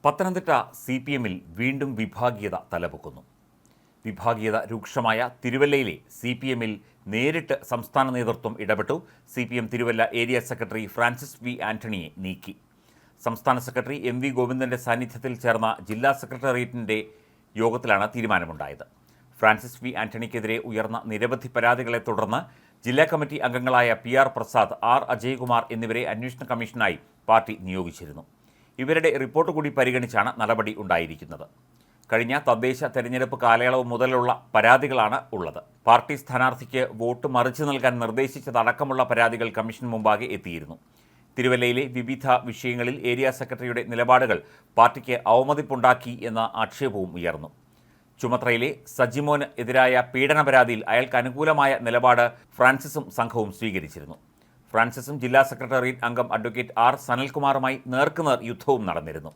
പത്തനംതിട്ട CPM-ൽ വീണ്ടും വിഭാഗീയത തലപൊക്കുന്നു. വിഭാഗീയത രൂക്ഷമായ തിരുവല്ലയിലെ CPM-ൽ നേരിട്ട് സംസ്ഥാന നേതൃത്വം ഇടപെട്ടു. CPM Thiruvalla area secretary Francis V ആന്റണിയെ നീക്കി. സംസ്ഥാന സെക്രട്ടറി MV ഗോവിന്ദൻ്റെ സാന്നിധ്യത്തിൽ ചേർന്ന ജില്ലാ സെക്രട്ടേറിയറ്റിൻ്റെ യോഗത്തിലാണ് തീരുമാനമുണ്ടായത്. ഫ്രാൻസിസ് വി ആന്റണിക്കെതിരെ ഉയർന്ന നിരവധി പരാതികളെ തുടർന്ന് ജില്ലാ കമ്മിറ്റി അംഗങ്ങളായ PR പ്രസാദ്, R അജയ്കുമാർ എന്നിവരെ അന്വേഷണ കമ്മീഷനായി പാർട്ടി നിയോഗിച്ചിരുന്നു. ഇവരുടെ റിപ്പോർട്ട് കൂടി പരിഗണിച്ചാണ് നടപടി ഉണ്ടായിരിക്കുന്നത്. കഴിഞ്ഞ തദ്ദേശ തെരഞ്ഞെടുപ്പ് കാലയളവ് മുതലുള്ള പരാതികളാണ് ഉള്ളത്. പാർട്ടി സ്ഥാനാർത്ഥിക്ക് വോട്ട് മറിച്ചു നൽകാൻ നിർദ്ദേശിച്ചതടക്കമുള്ള പരാതികൾ കമ്മീഷൻ മുമ്പാകെ എത്തിയിരുന്നു. തിരുവല്ലയിലെ വിവിധ വിഷയങ്ങളിൽ ഏരിയ സെക്രട്ടറിയുടെ നിലപാടുകൾ പാർട്ടിക്ക് അവമതിപ്പുണ്ടാക്കി എന്ന ആക്ഷേപവും ഉയർന്നു. ചുമത്രയിലെ സജിമോന് എതിരായ പീഡന പരാതിയിൽ അയാൾക്ക് അനുകൂലമായ നിലപാട് ഫ്രാൻസിസും സംഘവും സ്വീകരിച്ചിരുന്നു. ഫ്രാൻസിസും ജില്ലാ സെക്രട്ടേറിയറ്റ് അംഗം അഡ്വക്കേറ്റ് R സനൽകുമാറുമായി നേർക്കുനേർ യുദ്ധവും നടന്നിരുന്നു.